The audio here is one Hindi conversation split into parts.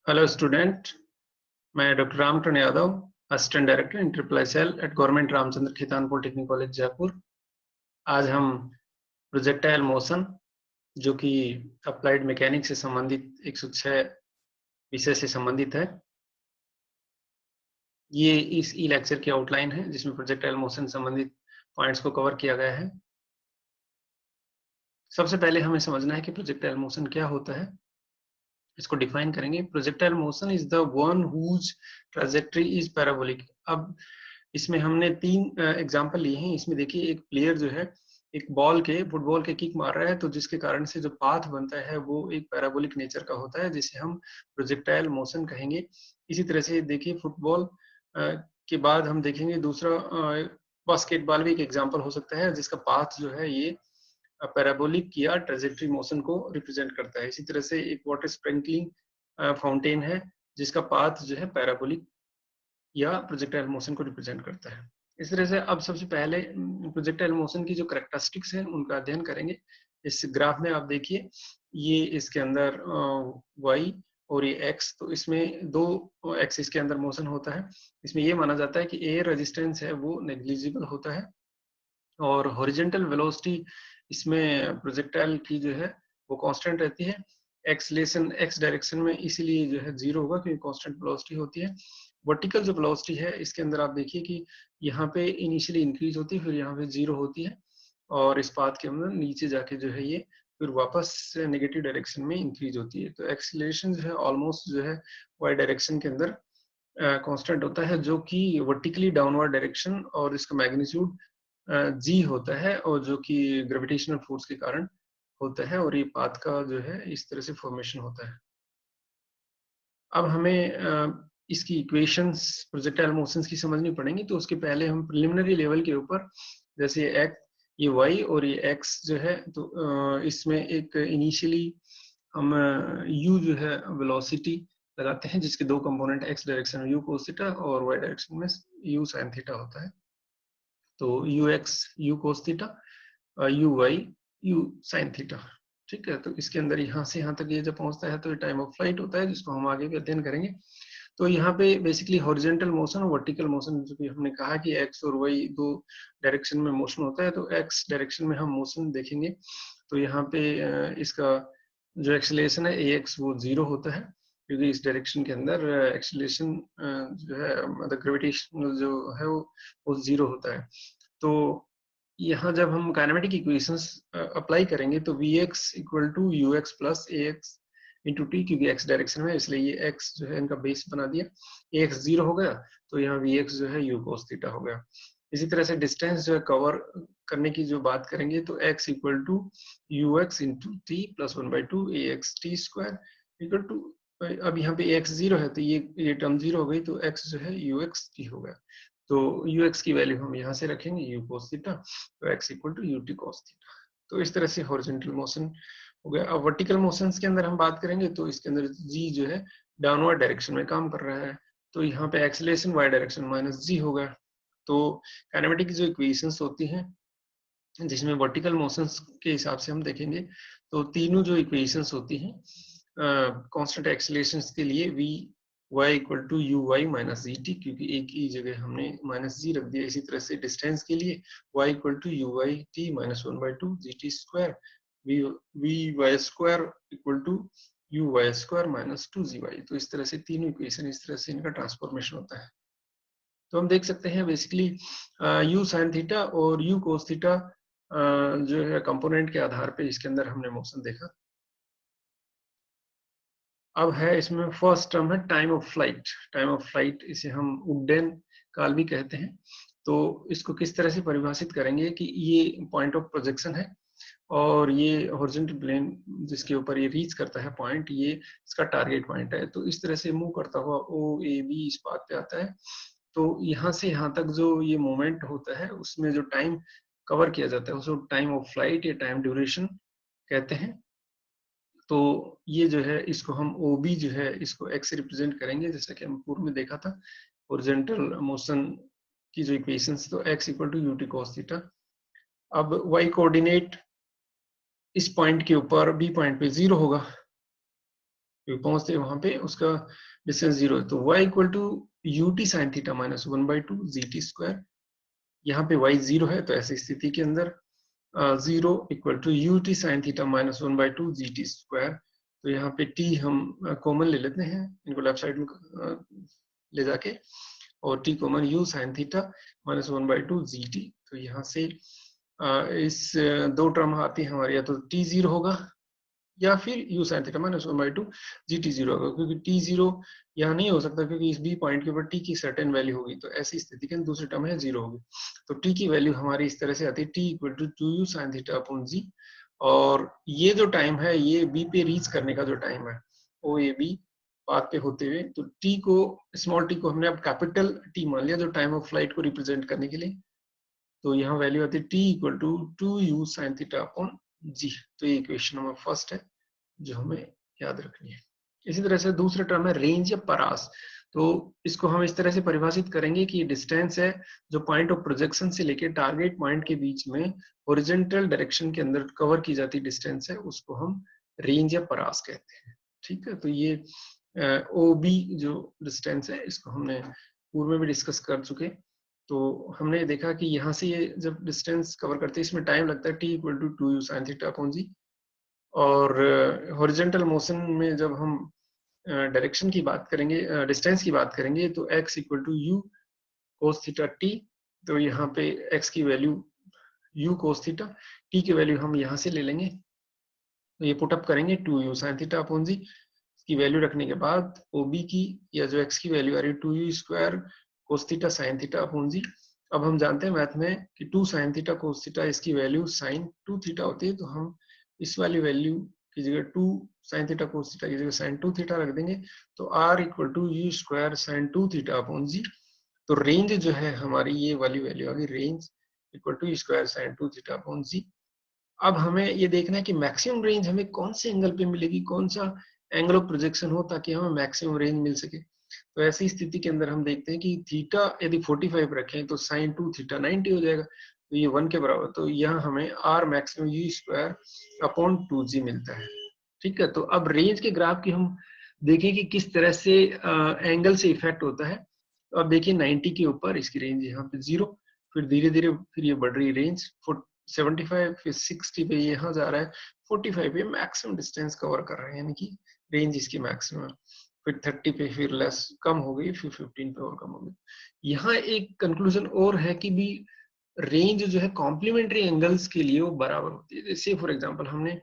हेलो स्टूडेंट, मैं doctor Ramkaran Yadav, assistant director enterprise at government Ramchandra Khetan polytechnic college Jaipur. आज हम प्रोजेक्टाइल मोशन जो कि अप्लाइड मैकेनिक्स से संबंधित 106 विषय से संबंधित है, ये इस ई लेक्चर की आउटलाइन है जिसमें प्रोजेक्टाइल मोशन संबंधित पॉइंट्स को कवर किया गया है। सबसे पहले हमें समझना है कि प्रोजेक्टाइल मोशन क्या होता है। इसको डिफाइन करेंगे। Projectile motion is the one whose trajectory is parabolic. अब इसमें हमने 3 एग्जांपल लिए हैं। इसमें देखिए, एक प्लेयर जो है एक फुटबॉल के किक मार रहा है, तो जिसके कारण से जो पाथ बनता है वो एक पैराबोलिक नेचर का होता है, जिसे हम प्रोजेक्टाइल मोशन कहेंगे। इसी तरह से देखिए, फुटबॉल के बाद हम देखेंगे दूसरा बास्केटबॉल भी एक एग्जाम्पल हो सकता है, जिसका पाथ जो है ये पैराबोलिक या ट्रेजेक्टरी मोशन को रिप्रेजेंट करता है। इसी तरह से एक वाटर स्प्रिंकलिंग फाउंटेन है, जिसका पाथ जो है पैराबोलिक या प्रोजेक्टाइल मोशन को रिप्रेजेंट करता है। इस तरह से अब सबसे पहले प्रोजेक्टाइल मोशन की जो कैरेक्टरिस्टिक्स हैं उनका अध्ययन करेंगे। इस ग्राफ में आप देखिए, ये इसके अंदर y और ये x, तो इसमें 2 एक्सिस के अंदर मोशन होता है। इसमें ये माना जाता है कि एयर रेजिस्टेंस है वो नेग्लिजिबल होता है, और हॉरिजॉन्टल वेलोसिटी इसमें प्रोजेक्टाइल की जो है वो कांस्टेंट रहती है। एक्सलेशन एक्स डायरेक्शन में इसीलिए जो है 0 होगा, क्योंकि कांस्टेंट वेलोसिटी होती है। वर्टिकल जो वेलोसिटी है इसके अंदर आप देखिए कि यहाँ पे इनिशियली इंक्रीज होती है, फिर यहाँ पे 0 होती है, और इस पाथ के अंदर नीचे जाके जो है ये फिर वापस नेगेटिव डायरेक्शन में इंक्रीज होती है। तो एक्सीलरेशन जो है ऑलमोस्ट जो है वाई डायरेक्शन के अंदर कांस्टेंट होता है, जो कि वर्टिकली डाउनवर्ड डायरेक्शन, और इसका मैग्नीट्यूड जी होता है, और जो कि ग्रेविटेशनल फोर्स के कारण होता है, और ये पाथ का जो है इस तरह से फॉर्मेशन होता है। अब हमें इसकी इक्वेशंस प्रोजेक्टाइल मोशंस की समझनी पड़ेंगी, तो उसके पहले हम प्रिलिमिनरी लेवल के ऊपर, जैसे ये y और ये x जो है, तो इसमें एक इनिशियली हम u जो है वेलोसिटी लगाते हैं, जिसके 2 कंपोनेंट x डायरेक्शन में u cos थीटा और y डायरेक्शन में u sin थीटा होता है। तो ux u cos theta, uy u sin theta. ठीक है, तो इसके अंदर यहाँ से यहाँ तक ये जब पहुंचता है तो ये टाइम ऑफ फ्लाइट होता है, जिसको हम आगे भी अध्ययन करेंगे। तो यहाँ पे बेसिकली हॉरिजॉन्टल मोशन और वर्टिकल मोशन, जो कि हमने कहा कि x और y 2 डायरेक्शन में मोशन होता है, तो x डायरेक्शन में हम मोशन देखेंगे। तो यहाँ पे इसका जो एक्सेलरेशन है ax वो 0 होता है, क्योंकि इस डायरेक्शन के अंदर एक्सेलरेशन जो है मतलब ग्रेविटेशनल जो है वो 0 होता है। तो यहाँ जब हम काइनेमेटिक इक्वेशंस अप्लाई करेंगे तो Vx equal to ux plus ax into t, क्योंकि x डायरेक्शन में, इसलिए ये x जो है इनका बेस बना दिया। ax 0 हो गया, तो यहाँ Vx जो है u cos थीटा हो गया। इसी तरह से डिस्टेंस जो है कवर करने की जो बात करेंगे, तो x equal to ux into t plus 1/2 ax t square equal to, अब यहाँ पे ax 0 है तो ये टर्म 0 हो गई, तो x जो है ux t हो गया। तो ux की वैल्यू हम यहाँ से रखेंगे u cos थीटा, तो x equal to ut cos theta. तो इस तरह से हॉरिजॉन्टल मोशन हो गया। अब वर्टिकल मोशंस के अंदर हम बात करेंगे, तो इसके अंदर g जो है डाउनवर्ड डायरेक्शन में काम कर रहा है, तो यहाँ पे एक्सेलरेशन y डायरेक्शन माइनस जी होगा। तो काइनेमेटिक जो इक्वेशंस होती हैं, जिसमें वर्टिकल मोशंस के हिसाब से हम देखेंगे, तो तीनों जो इक्वेशंस होती हैं कांस्टेंट एक्सेलरेशंस के लिए v y equal to u y minus g t, क्योंकि एक ही जगह हमने माइनस जी रख दिया। इसी तरह से डिस्टेंस के लिए y equal to u y t minus 1/2 g t square, v y square equal to u y square minus 2 g y. तो इस तरह से तीनों इक्वेशन, इस तरह से इनका ट्रांसफॉर्मेशन होता है। तो हम देख सकते हैं बेसिकली यू साइन थीटा और यू कोस थीटा जो है कंपोनेंट के आधार पे इसके अंदर हमने मोशन देखा। अब है इसमें फर्स्ट टर्म है time of flight. Time of flight इसे हम उड्डयन काल भी कहते हैं। तो इसको किस तरह से परिभाषित करेंगे कि ये पॉइंट ऑफ प्रोजेक्शन है, और ये हॉरिजॉन्टल प्लेन जिसके ऊपर ये रीच करता है पॉइंट, ये इसका टारगेट पॉइंट है। तो इस तरह से मूव करता हुआ ओ ए बी इस पाथ पे आता है। तो यहाँ से यहाँ तक जो ये मोमेंट होता है, उसमें जो टाइम कवर किया जाता है उसको टाइम ऑफ फ्लाइट या टाइम ड्यूरेशन कहते हैं। तो ये जो है इसको हम OB जो है इसको x से रिप्रेजेंट करेंगे, जैसा कि हम पूर्व में देखा था हॉरिजॉन्टल मोशन की जो इक्वेशंस, तो x equal to ut cos theta. अब y कोऑर्डिनेट इस पॉइंट के ऊपर B पॉइंट पे 0 होगा, पहुंचते वहां पे उसका डिस्टेंस 0 है। तो y equal to ut sin theta minus 1/2 gt square, यहाँ पे y 0 है तो ऐसी स्थिति के अंदर 0 equal to ut sin theta minus 1/2 gt square. तो यहाँ पे t हम कॉमन ले लेते हैं, इनको लेफ्ट साइड में ले जाके, और t common u sin theta minus 1/2 gt। तो यहाँ से इस दो टर्म आती है हमारे, या तो t0 होगा या फिर u sin theta minus 1/2 gt0 होगा, क्योंकि t0 यहाँ नहीं हो सकता क्योंकि इस b पॉइंट के ऊपर t की सर्टेन वैल्यू होगी, तो ऐसी स्थिति के अंदर दूसरी टर्म है 0 होगी। तो t की वैल्यू हमारी इस तरह से आती है t equal to 2u sin theta upon g, और ये जो टाइम है ये b पे रीच करने का जो टाइम है ओ ए बी पाथ पे होते हुए, तो t को, स्मॉल t को हमने अब कैपिटल T मान लिया जो टाइम ऑफ फ्लाइट को रिप्रेजेंट करने के लिए। तो यहाँ वैल्यू आती है t equal to 2u sin theta upon g। तो ये इक्वेशन नंबर फर्स्ट है जो हमें याद रखनी है। इसी तरह से दूसरा टर्म है रेंज या परास। तो इसको हम इस तरह से परिभाषित करेंगे कि डिस्टेंस है जो पॉइंट ऑफ प्रोजेक्शन से लेके टारगेट पॉइंट के बीच में हॉरिजॉन्टल डायरेक्शन के अंदर कवर की जाती डिस्टेंस है, उसको हम रेंज या परास कहते हैं। ठीक है, तो ये ओ बी जो डिस्टेंस है इसको हमने पूर्व में भी डिस्कस कर चुके। तो हमने देखा कि यहाँ से ये जब डिस्टेंस कवर करते हैं इसमें टाइम लगता है t equal to 2u sin theta upon g, और हॉरिजॉन्टल मोशन में जब हम डायरेक्शन की बात करेंगे, डिस्टेंस की बात करेंगे, तो x equal to u cos theta t. तो यहाँ पे x की value u cos theta, t की वैल्यू हम यहाँ से ले लेंगे, तो ये पुट अप करेंगे 2u sin थीटा अपॉन जी की वैल्यू रखने के बाद OB की, या जो x की वैल्यू आ रही है 2u square cos theta sin theta upon G. अब हम जानते हैं मैथ में कि 2 sin थीटा कोस थीटा इसकी वैल्यू sin 2 थीटा होती है, तो हम इस वाली वैल्यू की जगह 2 sin थीटा कोस थीटा की जगह sin 2 थीटा रख देंगे, तो r equal to u square sin 2 theta upon G. तो रेंज जो है हमारी ये वाली वैल्यू आ गई, range equal to square sin 2 theta upon G. अब हमें ये देखना है कि मैक्सिमम रेंज हमें कौन से एंगल पे मिलेगी, कौन सा एंगल ऑफ प्रोजेक्शन हो ताकि हमें मैक्सिमम रेंज मिल सके। तो ऐसी स्थिति के अंदर हम देखते हैं कि थीटा यदि 45 रखें तो sin 2 थीटा 90 हो जाएगा, तो ये 1 के बराबर। तो यहाँ हमें r maximum u square upon 2g मिलता है। ठीक है, तो अब रेंज के ग्राफ की हम देखें कि किस तरह से एंगल से इफेक्ट होता है। तो अब देखिए 90 के ऊपर इसकी रेंज यहाँ पे 0, फिर धीरे धीरे फिर ये बढ़ रही रेंज 75, फिर 60 पे यहाँ जा रहा है, 45 पे मैक्सिमम डिस्टेंस कवर कर रहे हैं, यानी कि रेंज इसकी मैक्सिमम। फिर 30 पे फिर लेस कम हो गई, फिर 15 पे और कम हो गई। यहाँ एक कंक्लूजन और है कि भी रेंज जो है कॉम्प्लीमेंट्री एंगल्स के लिए वो बराबर होती है। जैसे फॉर एग्जांपल हमने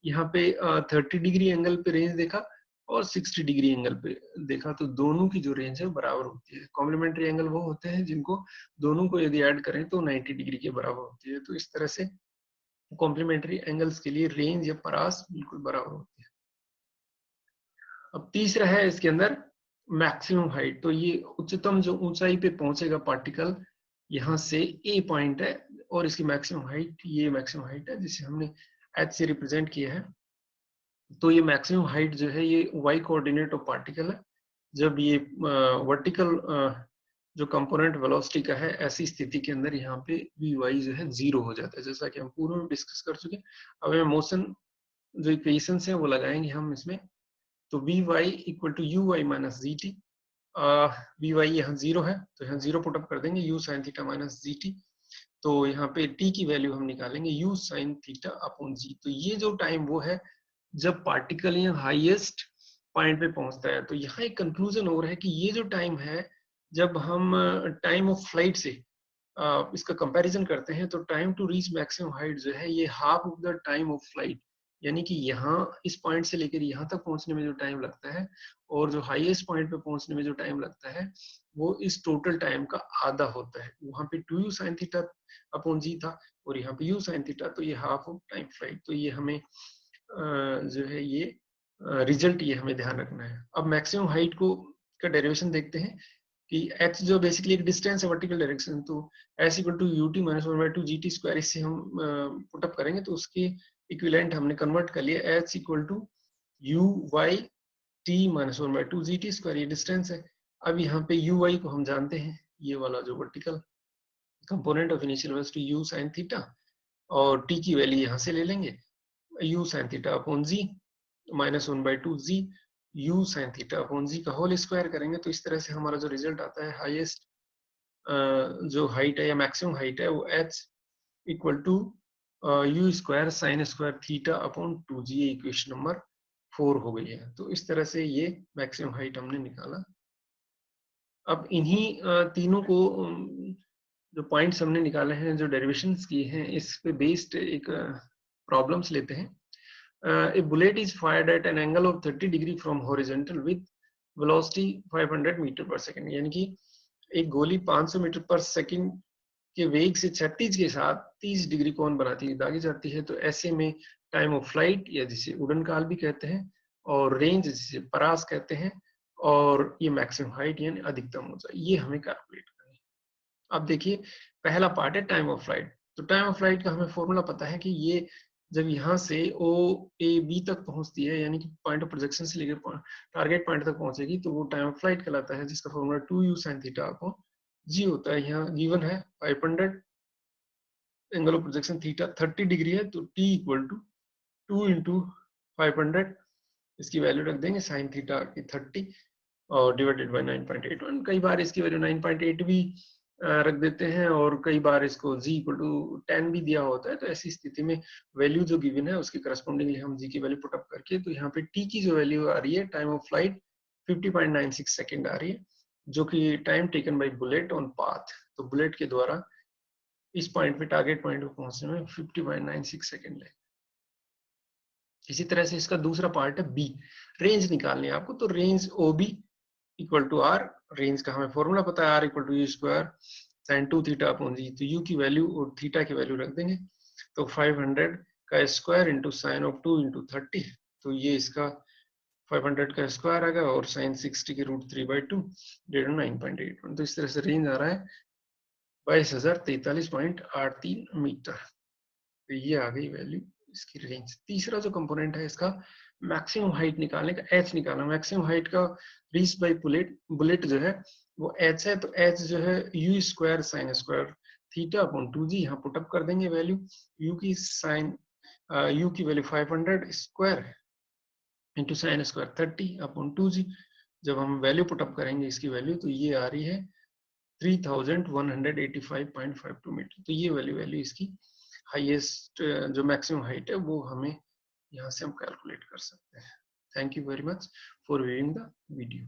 यहाँ पे 30 डिग्री एंगल पे रेंज देखा और 60 डिग्री एंगल पे देखा, तो दोनों की जो रेंज है बराबर होती है। कॉम्प्लीमेंट्री एंगल वो होते हैं जिनको दोनों को यदि ऐड करें तो 90 डिग्री के बराबर होती है। तो इस तरह से कॉम्प्लीमेंट्री एंगल्स के लिए रेंज या परास बिल्कुल बराबर होती है। अब तीसरा है इसके अंदर मैक्सिमम हाइट। तो ये उच्चतम जो ऊंचाई पे पहुंचेगा पार्टिकल, यहाँ से ए पॉइंट है, और इसकी मैक्सिमम हाइट, ये मैक्सिमम हाइट है जिसे हमने एच से रिप्रेजेंट किया है। तो ये मैक्सिमम हाइट जो है ये वाई कोऑर्डिनेट ऑफ पार्टिकल है। जब ये वर्टिकल जो कंपोनेंट वेलोसिटी का है, ऐसी स्थिति के अंदर यहाँ पे वी वाई जो है 0 हो जाता है, जैसा कि हम पूर्व में डिस्कस कर चुके। अब हमें मोशन जो इक्वेशंस है वो लगाएंगे हम इसमें। तो v y equal to u y minus g t. V y यहाँ 0 है तो यहाँ 0 पुटअप कर देंगे, u sine theta minus g t. तो यहाँ पे t की वैल्यू हम निकालेंगे u sin theta upon g। तो ये जो टाइम वो है जब पार्टिकल यहाँ हाईएस्ट पॉइंट पे पहुंचता है। तो यहाँ एक कंक्लूजन और है कि ये जो टाइम है जब हम टाइम ऑफ फ्लाइट से इसका कंपैरिजन करते हैं, तो time to reach maximum height जो है ये half of the time of flight, यानी कि यहाँ इस पॉइंट से लेकर यहाँ तक पहुंचने में जो टाइम लगता है और जो हाईएस्ट पॉइंट पे पहुंचने में जो टाइम लगता है वो इस टोटल टाइम का आधा होता है। वहां पे 2u sin थीटा अपॉन जी था और यहाँ पे u sin थीटा, तो ये हाफ ऑफ टाइम फ्लाइट। तो ये हमें जो है ये रिजल्ट ये हमें ध्यान रखना है। अब मैक्सिमम हाइट को का डेरिवेशन देखते हैं कि h जो बेसिकली एक डिस्टेंस है वर्टिकल डायरेक्शन, तो s equal to ut minus 1/2 gt square, इससे हम पुट अप करेंगे तो उसके इक्विवेलेंट हमने कन्वर्ट कर लिया, h equal to u y t minus 1/2 gt square, ये डिस्टेंस है। अब यहाँ पे u y को हम जानते हैं, ये वाला जो vertical component of initial velocity u sin theta, और t की वैल्यू यहाँ से ले लेंगे u sin theta upon g minus 1/2 g u sin theta upon G का होल स्क्वायर करेंगे तो इस तरह से हमारा जो रिजल्ट आता है हाईएस्ट जो हाइट है या मैक्सिमम हाइट है वो h equal to you square sine square theta upon 2g, ये इक्वेशन नंबर 4 हो गई है। तो इस तरह से ये मैक्सिमम हाइट हमने निकाला। अब इन्हीं तीनों को जो पॉइंट्स हमने निकाले हैं, जो डेरिवेशंस किए हैं, इस पे बेस्ड एक प्रॉब्लम्स लेते हैं। A bullet is fired at an angle of 30 degree from horizontal with velocity 500 metre पर सेकेंड, यानी कि एक गोली 500 मीटर पर सेकेंड के वेग से क्षैतिज के साथ 30 डिग्री कोण बनाती दागी जाती है। तो ऐसे में टाइम ऑफ फ्लाइट, या जिसे उड़न काल भी कहते हैं, और रेंज जिसे परास कहते हैं, और ये मैक्सिमम हाइट यानी अधिकतम ऊंचाई, ये हमें कैलकुलेट करनी है। अब देखिए पहला पार्ट है टाइम ऑफ फ्लाइट। तो टाइम ऑफ फ्लाइट का हमें फॉर्मूला पता है कि ये जब यहाँ से ओ ए बी तक पहुंचती है, यानी कि पॉइंट ऑफ प्रोजेक्शन से लेकर टारगेट पॉइंट तक पहुंचेगी, तो वो टाइम ऑफ फ्लाइट कहलाता है, जिसका formula 2u sin theta upon G होता है। यहाँ गिवन है 500, angle of projection theta 30 degree है, तो t इक्वल टू 2 इंटू 500, इसकी वैल्यू रख देंगे साइन थीटा की 30 और डिवाइडेड बाय 9.81। कई बार इसकी वैल्यू 9.8 भी रख देते हैं, और कई बार इसको z इक्वल टू 10 भी दिया होता है। तो ऐसी स्थिति में वैल्यू जो गिवन है उसके करस्पॉन्डिंगली हम g की वैल्यू पुटअप करके, तो यहाँ पे t की जो वैल्यू आ रही है टाइम ऑफ फ्लाइट 50.96 सेकेंड आ रही है, जो कि time taken by bullet on path. तो बुलेट के द्वारा इस पॉइंट पे टारगेट पॉइंट पे पहुंचने में 50.96 सेकेंड लगे। इसी तरह से इसका दूसरा पार्ट है बी, रेंज निकालनी है आपको। तो range O B equal to R, range का हमें फॉर्मूला पता है, R equal to you square sine 2 theta upon G. तो यू की वैल्यू और थीटा की वैल्यू रख देंगे, तो 500 का square into sine of 2 into 30, तो ये इसका 500 का स्क्वायर आ गया, और साइन 60 की रूट 3/2 डेढ़ 9.81। तो इस तरह से रेंज आ रहा है 22,043.83 मीटर। तो ये आ गई वैल्यू इसकी रेंज। तीसरा जो कंपोनेंट है इसका मैक्सिमम हाइट निकालने का, एच निकालना। मैक्सिमम हाइट का रीच बाय बुलेट, बुलेट जो है वो एच है, तो एच जो है you square sine square theta upon 2g, यहाँ पुटअप कर देंगे वैल्यू। यू की साइन यू की value 500 square into sine square 30 upon 2g। जब हम वैल्यू पुटअप करेंगे इसकी वैल्यू, तो ये आ रही है 3185.52 मीटर। तो ये वैल्यू इसकी हाईएस्ट जो मैक्सिमम हाइट है वो हमें यहाँ से हम कैलकुलेट कर सकते हैं। Thank you very much for viewing the video.